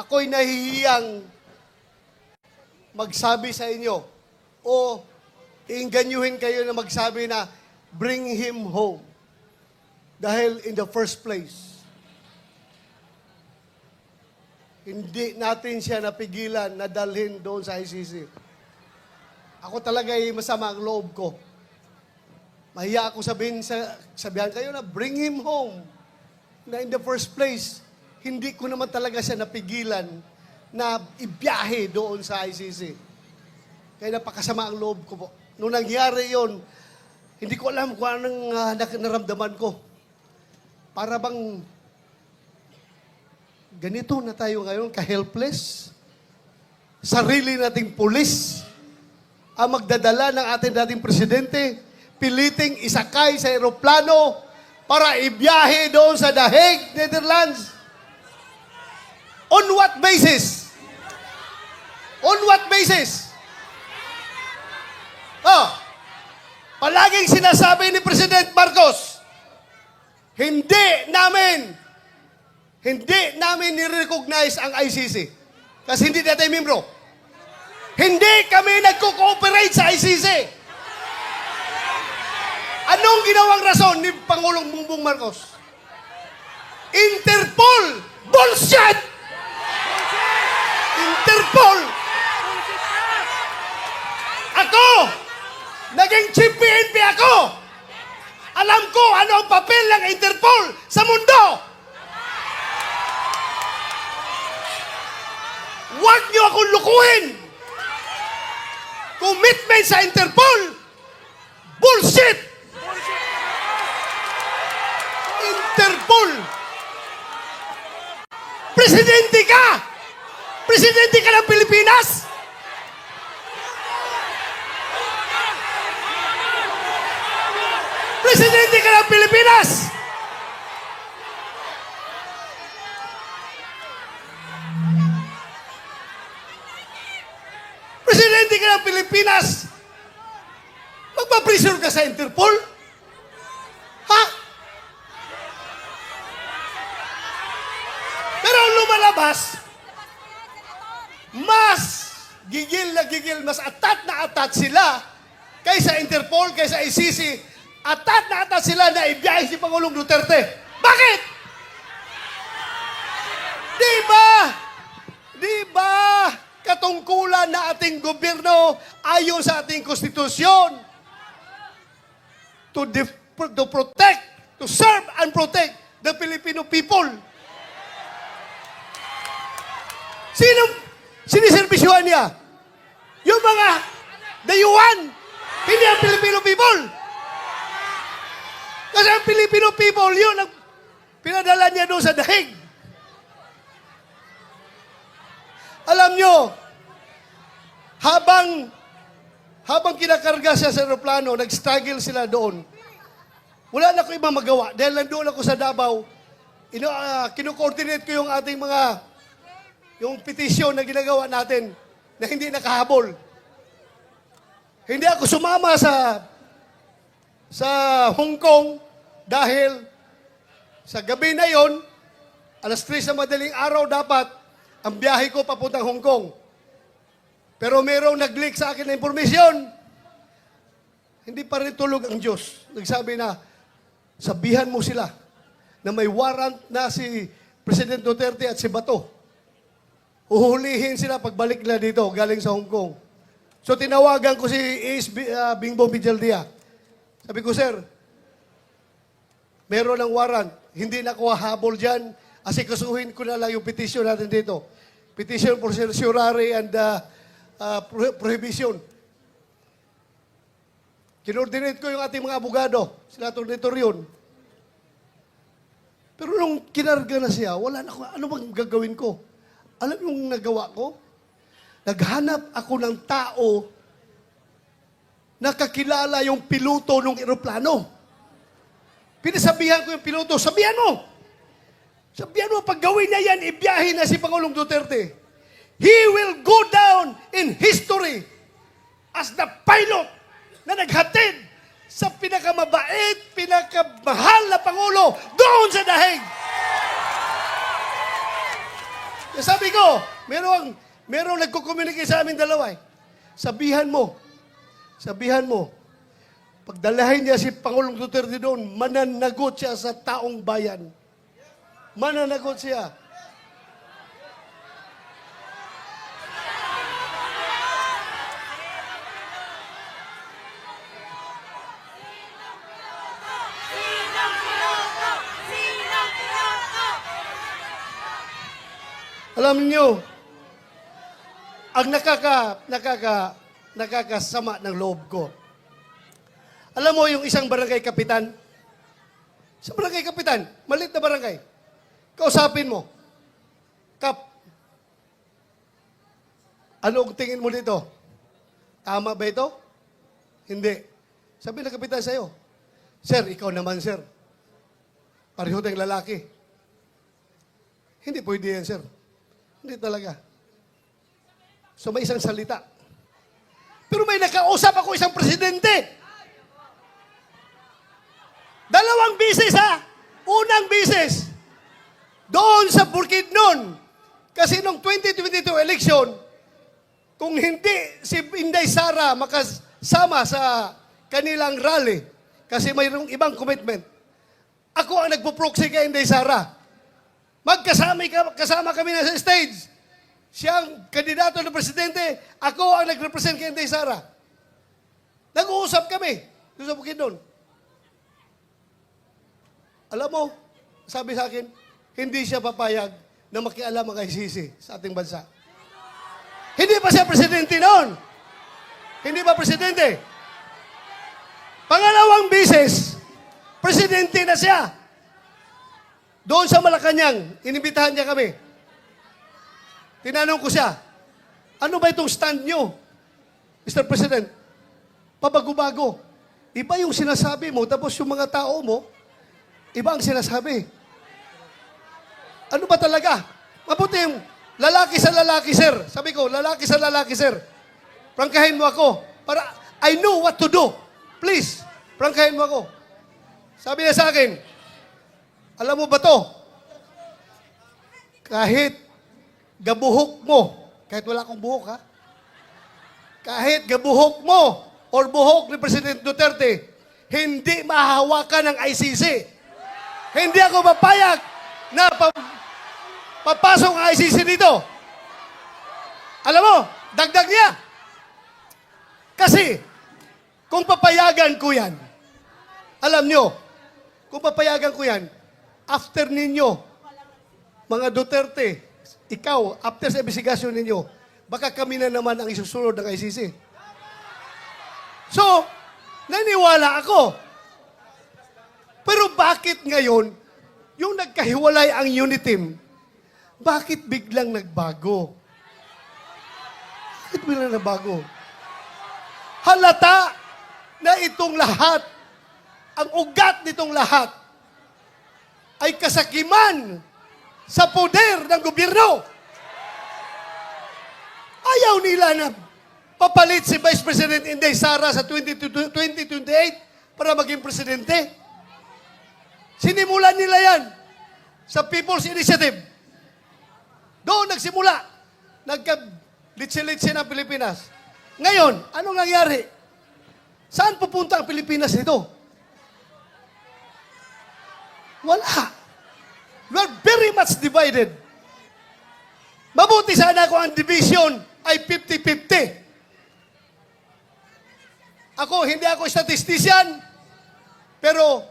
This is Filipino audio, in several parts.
ako'y nahihiyang magsabi sa inyo o iinganyuhin kayo na magsabi na bring him home. Dahil in the first place, hindi natin siya napigilan na dalhin doon sa ICC. Ako talaga ay masama ang loob ko. Mahiya ako sabihan kayo na bring him home. Na in the first place, hindi ko naman talaga siya napigilan na ibiyahe doon sa ICC. Kaya napakasama ang loob ko po. Nung nangyari yon, hindi ko alam kung anong naramdaman ko. Para bang ganito na tayo ngayon, ka-helpless. Sarili nating pulis ang magdadala ng ating dating presidente, piliting isakay sa eroplano para ibiyahe doon sa The Hague, Netherlands. On what basis? On what basis? Palaging sinasabi ni President Marcos, hindi namin ni-recognize ang ICC. Kasi hindi natin membro. Hindi kami nagko-cooperate sa ICC. Anong ginawang rason ni Pangulong Bongbong Marcos? Interpol! Bullshit! Interpol! Ako! Naging chief PNP ako! Alam ko ano ang papel ng Interpol sa mundo! Huwag niyo akong lukuhin! Commitment sa Interpol! Bullshit! Interpol! Presidente ka! Presidente ka ng Pilipinas! Presidente ka ng Pilipinas! Presidente ka ng Pilipinas! Magpa-pressure ka sa Interpol? Ha? Pero lumalabas, mas gigil na gigil, mas atat na atat sila kaysa Interpol, kaysa ICC. Atat na atat sila na ibiyahe si Pangulong Duterte. Bakit? Di ba katungkulan na ating gobyerno ayon sa ating konstitusyon to protect, to serve and protect the Filipino people? Siniservisyohan niya? Yung mga dayuhan, hindi ang Filipino people. Kasi ang Filipino people, yun ang pinadala niya doon sa The Hague. Alam nyo, habang kinakarga siya sa aeroplano, nag-struggle sila doon. Wala na ko ibang magawa. Dahil nandoon ako sa Davao, kino-coordinate ko yung ating yung petisyon na ginagawa natin na hindi nakahabol. Hindi ako sumama sa Hong Kong dahil sa gabi na yon, alas 3 sa madaling araw dapat ang biyahe ko papuntang Hong Kong. Pero mayroong nag-leak sa akin na impormasyon. Hindi pa rin tulog ang Diyos. Nagsabi na, sabihan mo sila na may warrant na si President Duterte at si Bato. Uhulihin sila pagbalik nila dito, galing sa Hong Kong. So tinawagan ko si Bingbong Vizcaya. Sabi ko, sir, meron ng warrant. Hindi na ako hahabol dyan. Asikasuhin ko na lang yung petition natin dito. Petition for certiorari and prohibition. Kinordinate ko yung ating mga abogado. Sila tornitor yun. Pero nung kinarga na siya, wala na ako. Ano bang gagawin ko? Alam yung nagawa ko? Naghanap ako ng tao nakakilala yung piloto ng eroplano. Pinasabihan ko yung piloto, sabihan mo, pag gawin niya yan, ibiyahe na si Pangulong Duterte. He will go down in history as the pilot na naghatid sa pinakamabait, pinakamahal na Pangulo doon sa The Hague. Sabi ko, merong nagko-communicate sa amin dalawa eh. Sabihan mo, pagdalahin niya si Pangulong Duterte doon, mananagot siya sa taong bayan. Mananagot siya. Alam niyo, ang nakakasama ng loob ko. Alam mo yung isang barangay kapitan? Sa barangay kapitan, maliit na barangay. Kausapin mo. Kap, anong tingin mo dito? Tama ba ito? Hindi. Sabi ng kapitan sa'yo, Sir, ikaw naman, sir. Pareho tayong lalaki. Hindi pwede yan, sir. Hindi talaga. So may isang salita. Pero may nakausap ako isang presidente. 2 bisis ha. Unang bisis. Doon sa Bukidnon. Kasi nung 2022 election, kung hindi si Inday Sara makasama sa kanilang rally, kasi mayroong ibang commitment, ako ang nagpo-proxy kay Inday Sara. Kasama kami na sa stage. Siyang kandidato ng presidente, ako ang nag-represent kay Inday Sara. Nag-uusap kami doon sa Bukidnon. Alam mo, sabi sa akin, hindi siya papayag na makialam ang ICC sa ating bansa. Hindi pa siya presidente noon. Hindi ba presidente? Pangalawang bisis, presidente na siya. Doon sa Malacanang, inibitahan niya kami. Tinanong ko siya, ano ba itong stand niyo, Mr. President? Pabago-bago. Iba yung sinasabi mo, tapos yung mga tao mo, iba ang sinasabi. Ano ba talaga? Mabuti yung lalaki sa lalaki, sir. Sabi ko, lalaki sa lalaki, sir. Prangkahin mo ako. Para I know what to do. Please, prangkahin mo ako. Sabi niya sa akin, alam mo ba to? Kahit gabuhok mo, kahit wala akong buhok ha, kahit gabuhok mo or buhok ni President Duterte, hindi mahahawakan ng ICC. Hindi ako papayag na papasok ang ICC dito. Alam mo, dagdag niya. Kasi, kung papayagan ko yan, alam nyo, kung papayagan ko yan, after ninyo, mga Duterte, ikaw, after sa investigasyon ninyo, baka kami na naman ang isusunod ng ICC. So, naniwala ako. Pero bakit ngayon, yung nagkahiwalay ang unit team, bakit biglang nagbago? Bakit biglang nagbago? Halata na itong lahat, ang ugat nitong lahat, ay kasakiman sa poder ng gobyerno. Ayaw nila na papalit si Vice President Inday Sara sa 2028 para maging presidente. Sinimulan nila yan sa People's Initiative. Doon nagsimula. Nagka-litsi-litsi ng Pilipinas. Ngayon, anong nangyari? Saan pupunta ang Pilipinas nito? Wala. We are very much divided. Mabuti sana kung ang division ay 50-50. Hindi ako statistician, pero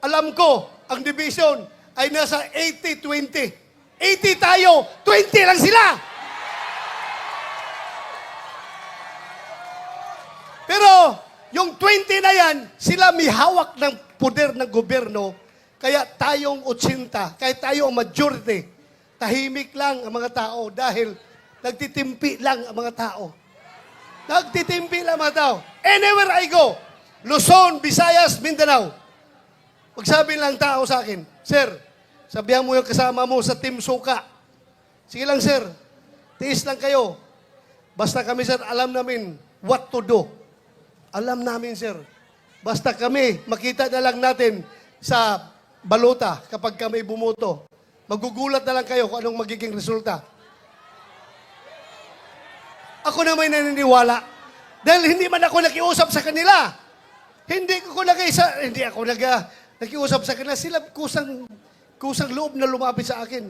alam ko, ang division ay nasa 80-20. 80 tayo, 20 lang sila. Pero, yung 20 na yan, sila may hawak ng poder ng gobyerno. Kaya tayong 80, kahit tayo ang majority, tahimik lang ang mga tao dahil nagtitimpi lang ang mga tao. Nagtitimpi lang ang mga tao. Anywhere I go, Luzon, Visayas, Mindanao, magsabi lang tao sa akin, Sir, sabihan mo yung kasama mo sa Team Suka. Sige lang, sir. Tiis lang kayo. Basta kami, sir, alam namin what to do. Alam namin, sir. Basta kami, makita na lang natin sa balota kapag kami bumoto. Magugulat na lang kayo kung anong magiging resulta. Ako na may naniniwala. Dahil hindi man ako nakiusap sa kanila. Hindi ako nakiusap sa kanila. Sila kusang loob na lumapit sa akin.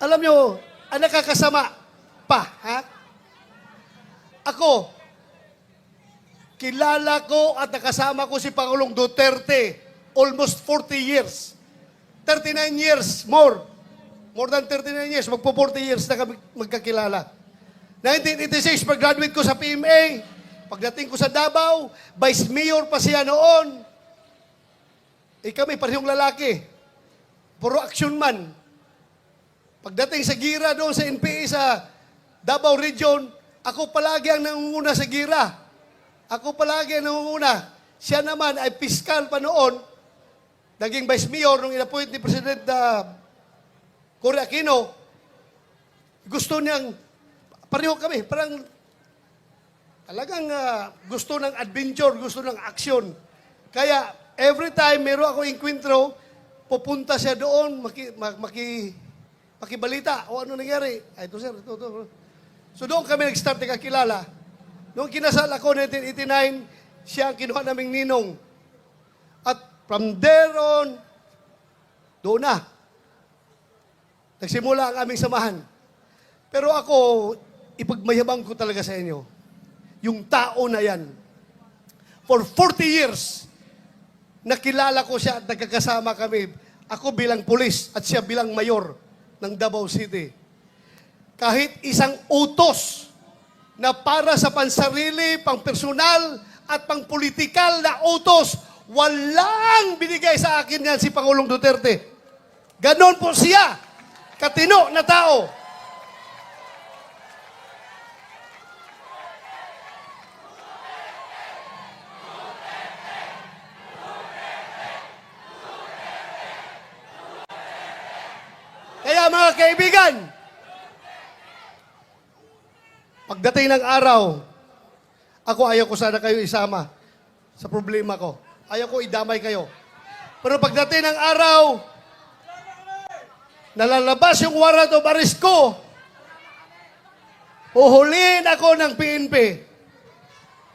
Alam nyo, ang nakakasama pa, ha? Ako, kilala ko at nakasama ko si Pangulong Duterte almost 40 years. 39 years, more. More than 39 years. Magpo 40 years na kami magkakilala. 1986, pag-graduate ko sa PMA. Pagdating ko sa Davao, Vice Mayor pa siya noon. Kami, parehong lalaki. Puro action man. Pagdating sa Gira doon sa NPA sa Davao Region, ako palagi ang nangunguna sa Gira. Ako palagi ang nangunguna. Siya naman ay piskal pa noon. Naging Vice Mayor nung inappoint ni President Cory Aquino. Gusto niyang, pareho kami, parang talagang gusto ng adventure, gusto ng action. Kaya every time meron ako enkwentro, pupunta siya doon, makibalita o ano nangyari. Ay, ito sir, ito. So doon kami nag-start kakilala. Noong kinasal ako 1989, siya ang kinuha naming ninong. At from there on, doon na. Nagsimula ang aming samahan. Pero ako, ipagmayabang ko talaga sa inyo. Yung tao na yan. For 40 years, nakilala ko siya at nagkakasama kami. Ako bilang pulis at siya bilang mayor ng Davao City. Kahit isang utos na para sa pansarili, pang-personal at pang-politikal na utos, walang binigay sa akin yan si Pangulong Duterte. Ganon po siya, katino na tao. Kaya mga kaibigan, pagdating ng araw, ako ayaw ko sana kayo isama sa problema ko. Ayaw ko idamay kayo. Pero pagdating ng araw, nalalabas yung warrant of arrest ko, huhulihin ako ng PNP.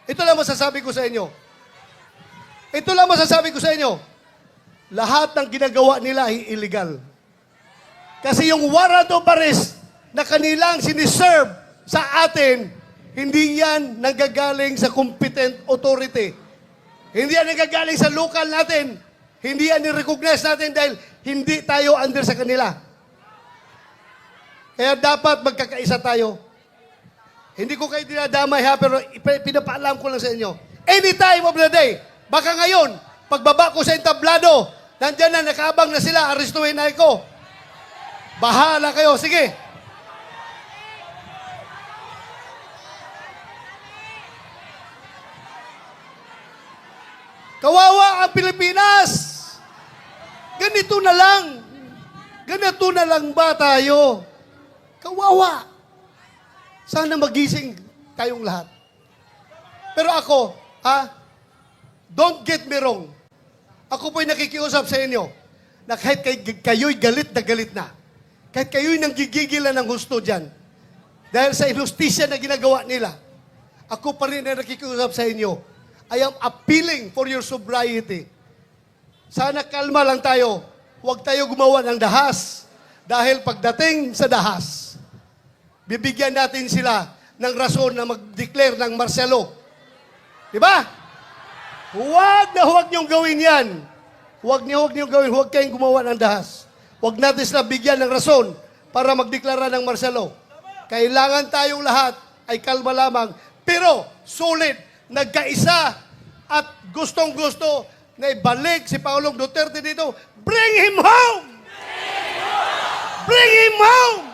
Ito lang masasabi ko sa inyo. Ito lang masasabi ko sa inyo. Lahat ng ginagawa nila ay illegal. Kasi yung warrant of arrest na kanilang siniserve sa atin, hindi yan nagagaling sa competent authority. Hindi yan nagagaling sa local natin. Hindi yan ni-recognize natin dahil hindi tayo under sa kanila. Kaya dapat magkakaisa tayo. Hindi ko kayo dinadamay ha, pero pinapaalam ko lang sa inyo. Any time of the day, baka ngayon, pagbaba ko sa entablado, nandyan na, nakabang na sila, arestuhin na ako. Bahala kayo. Sige. Kawawa ang Pilipinas. Ganito na lang. Ganito na lang ba tayo? Kawawa. Sana magising tayong lahat. Pero ako, don't get me wrong. Ako po'y nakikiusap sa inyo na kahit kayo'y galit na. Kahit kayo'y nanggigigilan ng gusto dyan, dahil sa inustisya na ginagawa nila, ako pa rin na nakikiusap sa inyo. I am appealing for your sobriety. Sana kalma lang tayo. Huwag tayo gumawa ng dahas. Dahil pagdating sa dahas, bibigyan natin sila ng rason na mag-declare ng martial law. Diba? Huwag niyong gawin yan. Huwag niyong gawin. Huwag kayong gumawa ng dahas. Huwag natin sila bigyan ng rason para magdeklara ng martial law. Kailangan tayong lahat ay kalma lamang. Pero, solid, nagkaisa at gustong-gusto na ibalik si Pangulong Duterte dito. Bring him home! Bring him home!